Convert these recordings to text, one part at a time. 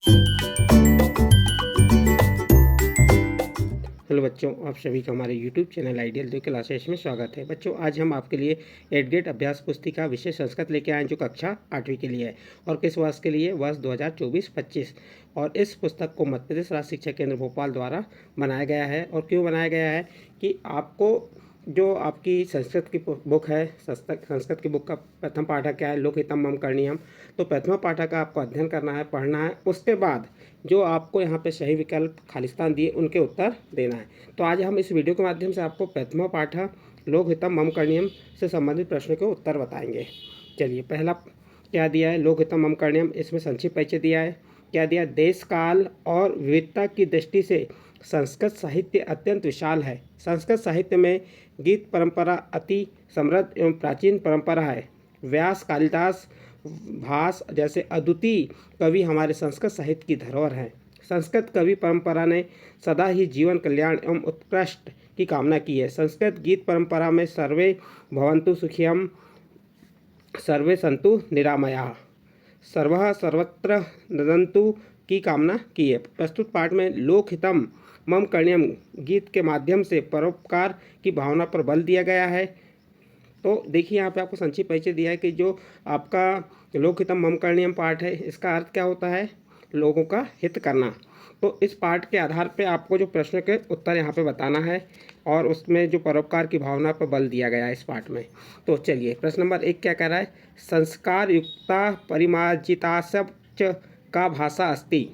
Hello बच्चों, आप सभी का हमारे YouTube चैनल आइडियल 2 क्लासेस में स्वागत है। बच्चों, आज हम आपके लिए 8th ग्रेड अभ्यास पुस्तिका विषय संस्कृत लेके आए हैं, जो कक्षा 8वीं के लिए है और किस वर्ष के लिए? वर्ष 2024-25। और इस पुस्तक को मध्य प्रदेश राज्य शिक्षा केंद्र भोपाल द्वारा बनाया गया है। और क्यों बनाया गया है कि आपको जो आपकी संस्कृत की बुक है, संस्कृत की बुक का प्रथम पाठक क्या है? लोकहितम मम करणीयम। तो प्रथम पाठक का आपको अध्ययन करना है, पढ़ना है। उसके बाद जो आपको यहाँ पे सही विकल्प खालिस्तान दिए उनके उत्तर देना है। तो आज हम इस वीडियो के माध्यम से आपको प्रथम पाठक लोकहितम मम करणीयम से संबंधित प्रश्नों के उत्तर बताएंगे। चलिए, पहला क्या दिया है? लोकहितम मम करणीयम। इसमें संक्षिप्त परिचय दिया है। क्या दिया? देश काल और विविधता की दृष्टि से संस्कृत साहित्य अत्यंत विशाल है। संस्कृत साहित्य में गीत परंपरा अति समृद्ध एवं प्राचीन परंपरा है। व्यास, कालिदास, भास जैसे अद्वितीय कवि हमारे संस्कृत साहित्य की धरोहर हैं। संस्कृत कवि परंपरा ने सदा ही जीवन कल्याण एवं उत्कृष्ट की कामना की है। संस्कृत गीत परंपरा में सर्वे भवन्तु सुखियम, सर्वे सन्तु निरामयाः, सर्वः सर्वत्र नदन्तु की कामना की है। प्रस्तुत पाठ में लोकहितम मम करणीयम गीत के माध्यम से परोपकार की भावना पर बल दिया गया है। तो देखिए, यहाँ पे आपको संक्षिप्त परिचय दिया है कि जो आपका लोकहितम मम करणीयम पाठ है, इसका अर्थ क्या होता है? लोगों का हित करना। तो इस पाठ के आधार पे आपको जो प्रश्न के उत्तर यहाँ पे बताना है और उसमें जो परोपकार की भावना पर बल दिया गया है इस पाठ में। तो चलिए, प्रश्न नंबर 1 क्या कह रहा है? संस्कार युक्ता परिमार्जितास्य च का भाषा अस्ति।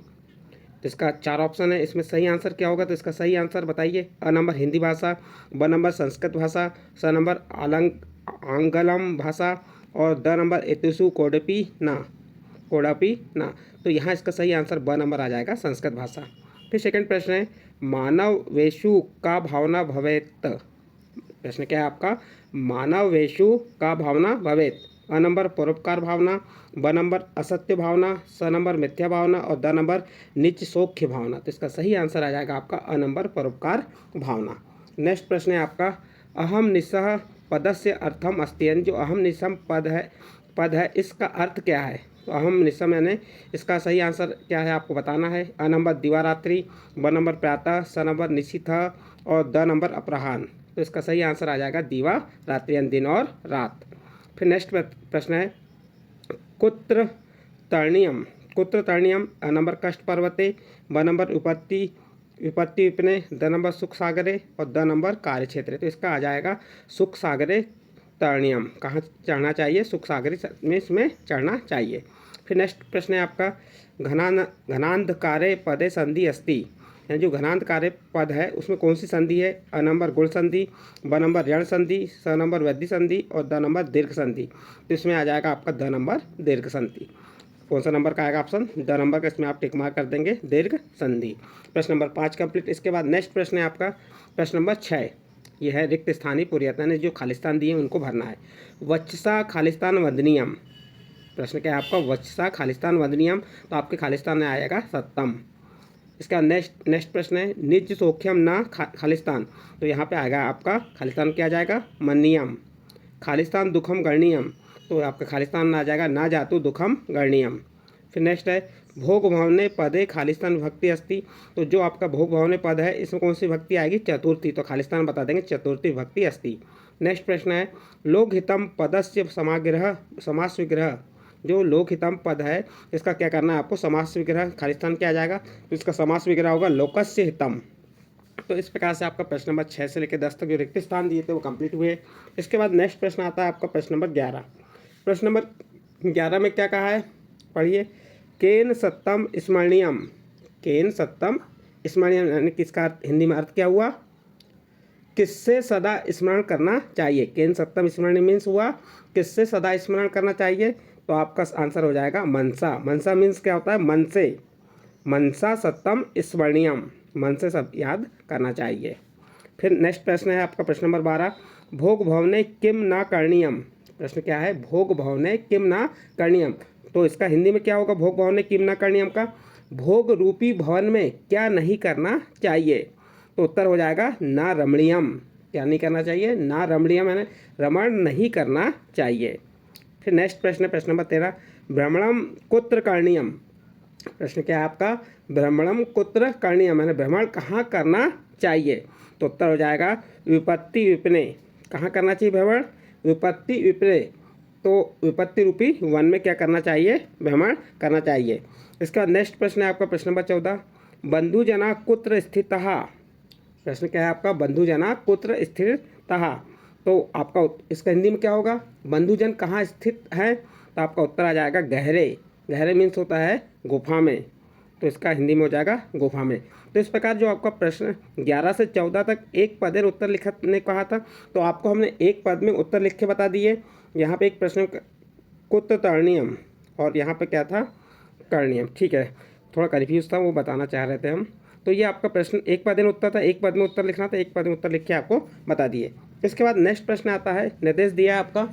तो इसका 4 ऑप्शन है, इसमें सही आंसर क्या होगा? तो इसका सही आंसर बताइए। अ नंबर हिंदी भाषा, ब नंबर संस्कृत भाषा, स नंबर आंग्लम भाषा और द नंबर एतुसु कोडापी ना। तो यहाँ इसका सही आंसर ब नंबर आ जाएगा, संस्कृत भाषा। फिर सेकंड प्रश्न है, मानव वेशु का भावना भवेत। प्रश्न क्या है आपका? मानव वेशु का भावना भवेत। अ नंबर परोपकार भावना, ब नंबर असत्य भावना, स नंबर मिथ्या भावना और द नंबर निच सौख्य भावना। तो इसका सही आंसर आ जाएगा आपका अ नंबर परोपकार भावना। नेक्स्ट प्रश्न है आपका, अहम निसह पदस्य अर्थम अस्ति। यानी जो अहम निसम पद है इसका अर्थ क्या है? तो अहम निसम यानी इसका सही आंसर क्या है आपको बताना है। अ नंबर दिवारात्रि, ब नंबर प्रातः, स नंबर निशिथ और द नंबर अपराह्न। तो इसका सही आंसर आ जाएगा दिवा रात्रि यानी दिन और रात। फिर नेक्स्ट प्रश्न है, कुत्र तरणीयम। अ नंबर कष्ट पर्वते, ब नंबर विपत्ति विपने, द नंबर सुख सागरे और द नंबर कार्य क्षेत्र। तो इसका आ जाएगा सुख सागरे तरणीयम। कहाँ चढ़ना चाहिए? सुख सागरी में इसमें चढ़ना चाहिए। फिर नेक्स्ट प्रश्न है आपका, घनांधकारे पदे संधि अस्ति। यानी जो घनांधकारे पद है उसमें कौन सी संधि है? अ नंबर गुण संधि, ब नंबर ऋण संधि, स नंबर वृद्धि संधि और द नंबर दीर्घ संधि। तो इसमें आ जाएगा आपका द नंबर दीर्घ संधि। कौन सा नंबर का आएगा ऑप्शन? द नंबर का। इसमें आप टिक मार्क कर देंगे, दीर्घ संधि। प्रश्न नंबर 5 कंप्लीट। इसके बाद नेक्स्ट प्रश्न है आपका प्रश्न नंबर 6। यह है रिक्त स्थानीय पूर्यता ने जो खालिस्तान दिए उनको भरना है। वत्सा खालिस्तान वंदनीयम। प्रश्न क्या है आपका? वत्सा खालिस्तान वंदनीयम। तो आपके खालिस्तान में आएगा सत्तम। इसका नेक्स्ट प्रश्न है, निज सौख्यम ना खालिस्तान। तो यहाँ पे आएगा आपका खालिस्तान क्या आ जाएगा? मन्नियम। खालिस्तान दुखम गणनीयम। तो आपका खालिस्तान में आ जाएगा ना जातु दुखम गणनीयम। फिर नेक्स्ट है, भोग भवने पदे खालिस्तान विभक्ति अस्ति। तो जो आपका भोग भवने पद है इसमें कौन सी विभक्ति आएगी? चतुर्थी। तो खालिस्तान बता देंगे चतुर्थी विभक्ति अस्ति। नेक्स्ट प्रश्न है, लोकहितम पदस्य समास विग्रह। जो लोकहितम पद है इसका क्या करना है आपको? समास विग्रह। खालिस्तान क्या आ जाएगा? तो इसका समास विग्रह होगा लोकस्य हितम। तो इस प्रकार से आपका प्रश्न नंबर 6 से लेकर 10 तक जो रिक्त स्थान दिए थे वो कंप्लीट हुए। इसके बाद नेक्स्ट प्रश्न आता है आपका प्रश्न नंबर 11। प्रश्न नंबर 11 में क्या कहा है? पढ़िए, केन सत्तम स्मरणीयम। केन सत्तम स्मरणीयम यानी किसका हिंदी में अर्थ क्या हुआ? किससे सदा स्मरण करना चाहिए? केन सत्तम स्मरणीय मीन्स हुआ किससे सदा स्मरण करना चाहिए। तो आपका आंसर हो जाएगा मनसा। मनसा मीन्स क्या होता है? मन से। मनसा सत्तम स्मरणीयम, मन से सब याद करना चाहिए। फिर नेक्स्ट प्रश्न है आपका प्रश्न नंबर 12, भोग भवने किम न करणीयम। प्रश्न क्या है? भोग भवने किम न करणीयम। तो इसका हिंदी में क्या होगा? भोग भवने किम न करणीयम का भोग रूपी भवन में क्या नहीं करना चाहिए। तो उत्तर हो जाएगा न रमणीयम। क्या नहीं करना चाहिए? न रमणीयम यानी रमण नहीं करना चाहिए। फिर नेक्स्ट प्रश्न है प्रश्न नंबर 13, भ्रमणम कुत्र करणीयम। प्रश्न क्या है आपका, भ्रमणम कुत्र करणीयम, मैंने भ्रमण कहाँ करना चाहिए। तो उत्तर हो जाएगा विपत्ति विपणे। कहाँ करना चाहिए भ्रमण, विपत्ति विपणे। तो विपत्ति रूपी वन में क्या करना चाहिए, भ्रमण करना चाहिए। इसका नेक्स्ट प्रश्न है आपका प्रश्न नंबर 14, बंधुजना कुत्र स्थितः। प्रश्न क्या है आपका, बंधुजना कुत्र स्थितः। तो आपका इसका हिंदी में क्या होगा, बंधुजन कहाँ स्थित है। तो आपका उत्तर आ जाएगा गहरे। गहरे मीन्स होता है गुफा में, तो इसका हिंदी में हो जाएगा गुफा में। तो इस प्रकार जो आपका प्रश्न 11 से 14 तक एक पदेर उत्तर लिखने कहा था, तो आपको हमने एक पद में उत्तर लिख के बता दिए। यहाँ पे एक प्रश्न कुत्र तरणीयम और यहाँ पे क्या था, करणीयम। ठीक है, थोड़ा कन्फ्यूज था, वो बताना चाह रहे थे हम। तो ये आपका प्रश्न एक पद में उत्तर था, एक पद में उत्तर लिखना था, एक पद में उत्तर लिख के आपको बता दिए। इसके बाद नेक्स्ट प्रश्न आता है, निर्देश दिया है आपका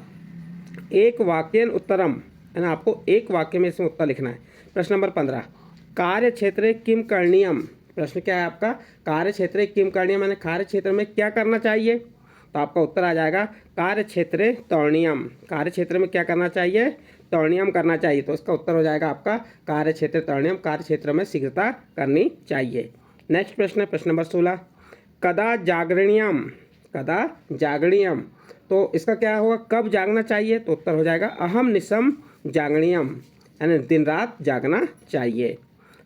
एक वाक्यन उत्तरम, है ना, आपको एक वाक्य में इसमें उत्तर लिखना है। प्रश्न नंबर 15, कार्य क्षेत्रे किम करणीयम। प्रश्न क्या है आपका, कार्य क्षेत्रे किम करणीयम, मैंने कार्य क्षेत्र में क्या करना चाहिए। तो आपका उत्तर आ जाएगा कार्य क्षेत्रे तरणीयम। कार्य क्षेत्र में क्या करना चाहिए, तरणीयम करना चाहिए। तो इसका उत्तर हो जाएगा आपका कार्य क्षेत्र तरणीयम, कार्य क्षेत्र में शीघ्रता करनी चाहिए। नेक्स्ट प्रश्न है प्रश्न नंबर 16, कदा जागरणीयम। कदा जागरणीयम, तो इसका क्या होगा, कब जागना चाहिए। तो उत्तर हो जाएगा अहम निशम जागरणीयम, यानी दिन रात जागना चाहिए।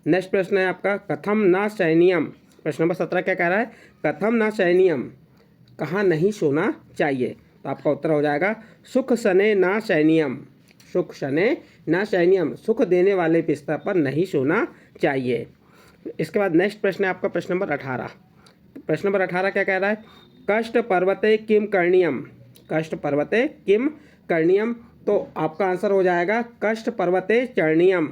नेक्स्ट प्रश्न है आपका कथम न शयनीयम। प्रश्न नंबर 17 क्या कह रहा है, कथम न शयनीयम, कहाँ नहीं सोना चाहिए। तो आपका उत्तर हो जाएगा सुख शने न शयनीयम। सुख शने न शयनीयम, सुख देने वाले बिस्तर पर नहीं सोना चाहिए। इसके बाद नेक्स्ट प्रश्न है आपका प्रश्न नंबर 18। प्रश्न नंबर 18 क्या कह रहा है, कष्ट पर्वते किम करणीयम। कष्ट पर्वते किम करणीयम, तो आपका आंसर हो जाएगा कष्ट पर्वते चरणीयम।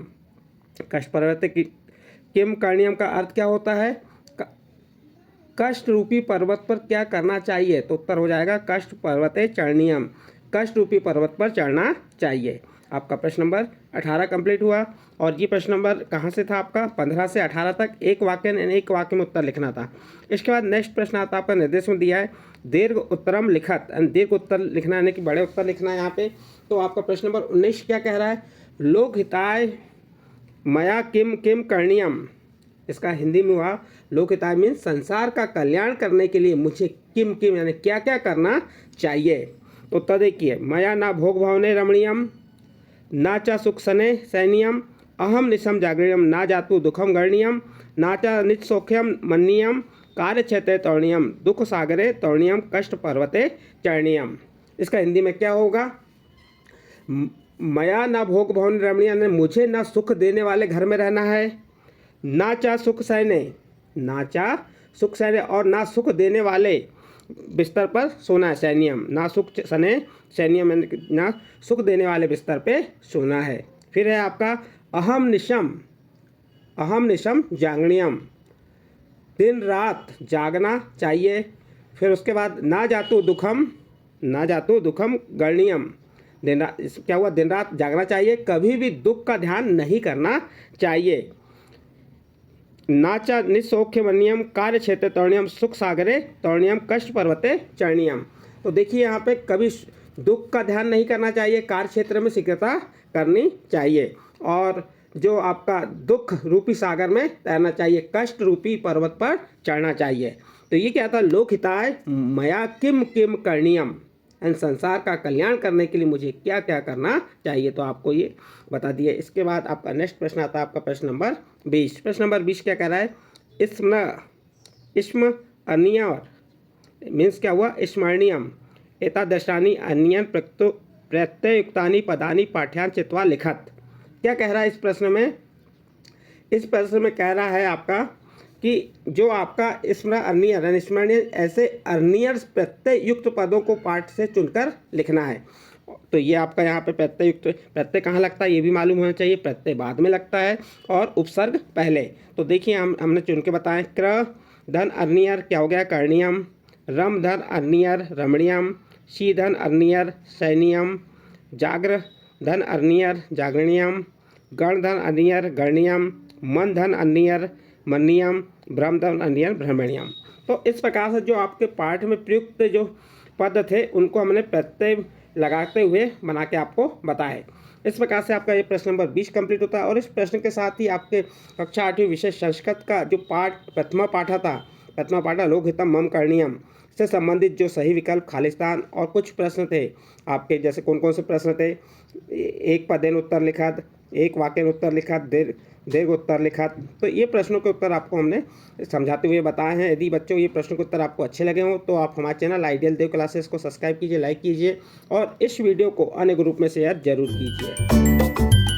कष्ट पर्वते किम करणीयम का अर्थ क्या होता है, कष्ट रूपी पर्वत पर क्या करना चाहिए। तो उत्तर हो जाएगा कष्ट पर्वते चरणीयम, कष्ट रूपी पर्वत पर चढ़ना चाहिए। आपका प्रश्न नंबर 18 कंप्लीट हुआ। और ये प्रश्न नंबर कहाँ से था आपका, 15 से 18 तक एक वाक्य में उत्तर लिखना था। इसके बाद नेक्स्ट प्रश्न आता है आपका निर्देश में दिया है दीर्घ उत्तरम लिखत, दीर्घ उत्तर लिखना यानी कि बड़े उत्तर लिखना है यहाँ पे। तो आपका प्रश्न नंबर 19 क्या कह रहा है, लोकहिताय मया किम किम करणीयम। इसका हिंदी में हुआ लोकहिताय मीन्स संसार का कल्याण करने के लिए मुझे किम किम यानी क्या क्या करना चाहिए। तो उत्तर देखिए, मया ना भोग भावने रमणीयम, ना चा सुख सने सैनियम, अहम निशम जागरणीयम, ना जातु दुखम गरणीयम, ना चा नित्सौख्यम मन्नीयम, कार्य क्षेत्रे तरणीयम, दुख सागरे तरणीयम, कष्ट पर्वते चरणीयम। इसका हिंदी में क्या होगा, मया ना भोग भवन रमणीय, मुझे ना सुख देने वाले घर में रहना है, ना चा सुख सहने, ना चा सुख सहने और ना सुख देने वाले बिस्तर पर सोना है, सैनियम, ना सुख सने सैनियम, ना सुख देने वाले बिस्तर पे सोना है। फिर है आपका अहम निशम जागरणीयम, दिन रात जागना चाहिए। फिर उसके बाद ना जातु दुखम गरणीयम, दिन रात क्या हुआ, दिन रात जागना चाहिए, कभी भी दुख का ध्यान नहीं करना चाहिए। नाचा निसौख्य मन्यम, कार्य क्षेत्र तरणीयम, सुख सागरे तरणीयम, कष्ट पर्वते चरणीयम। तो देखिए यहाँ पे कभी दुख का ध्यान नहीं करना चाहिए, कार्य क्षेत्र में शीघ्रता करनी चाहिए, और जो आपका दुख रूपी सागर में तैरना चाहिए, कष्ट रूपी पर्वत पर चढ़ना चाहिए। तो ये क्या था, लोकहिताय मया किम किम करणीयम, संसार का कल्याण करने के लिए मुझे क्या क्या करना चाहिए। तो आपको ये बता दिए। इसके बाद आपका नेक्स्ट प्रश्न आता है आपका प्रश्न नंबर 20। प्रश्न नंबर 20 क्या कह रहा है, इस्म अनियर मीन्स क्या हुआ, स्मरणीयम, एतादृशानि अन्यन प्रत्ययुक्तानि पदानि पाठ्यान चित्वा लिखत। क्या कह रहा है इस प्रश्न में, इस प्रश्न में कह रहा है आपका कि जो आपका स्मरणीय ऐसे अर्नियर प्रत्यय युक्त पदों को पाठ से चुनकर लिखना है। तो ये आपका यहाँ पे प्रत्यय कहाँ लगता है ये भी मालूम होना चाहिए, प्रत्यय बाद में लगता है और उपसर्ग पहले। तो देखिए हमने चुन के बताएं, क्र धन अर्नियर क्या हो गया, करणीयम, रम धन अर्नियर रमणीयम, शी धन अर्नियर सैनियम, जाग्र धन अर्नियर जागरणीयम, गण धन अर्नियर गरणीयम, मन धन अर्नियर मन्नीयम, भ्रम धन अर्नियर भ्रमणीयम। तो इस प्रकार से जो आपके पाठ में प्रयुक्त जो पद थे उनको हमने प्रत्यय लगाते हुए बना के आपको बताए। इस प्रकार से आपका ये प्रश्न नंबर 20 कंप्लीट होता है। और इस प्रश्न के साथ ही आपके कक्षा 8वीं विषय संस्कृत का जो प्रथमा पाठा था, प्रथमा पाठा लोकहितम मम करणीयम से संबंधित जो सही विकल्प, खालिस्तान और कुछ प्रश्न थे आपके, जैसे कौन कौन से प्रश्न थे, एक पदेन उत्तर लिखत, एक वाक्यन उत्तर लिखत, दीर्घ उत्तर लिखत। तो ये प्रश्नों के उत्तर आपको हमने समझाते हुए बताए हैं। यदि बच्चों ये प्रश्नों के उत्तर आपको अच्छे लगे हों तो आप हमारे चैनल आइडियल देव क्लासेस को सब्सक्राइब कीजिए, लाइक कीजिए और इस वीडियो को अन्य ग्रुप में शेयर जरूर कीजिए।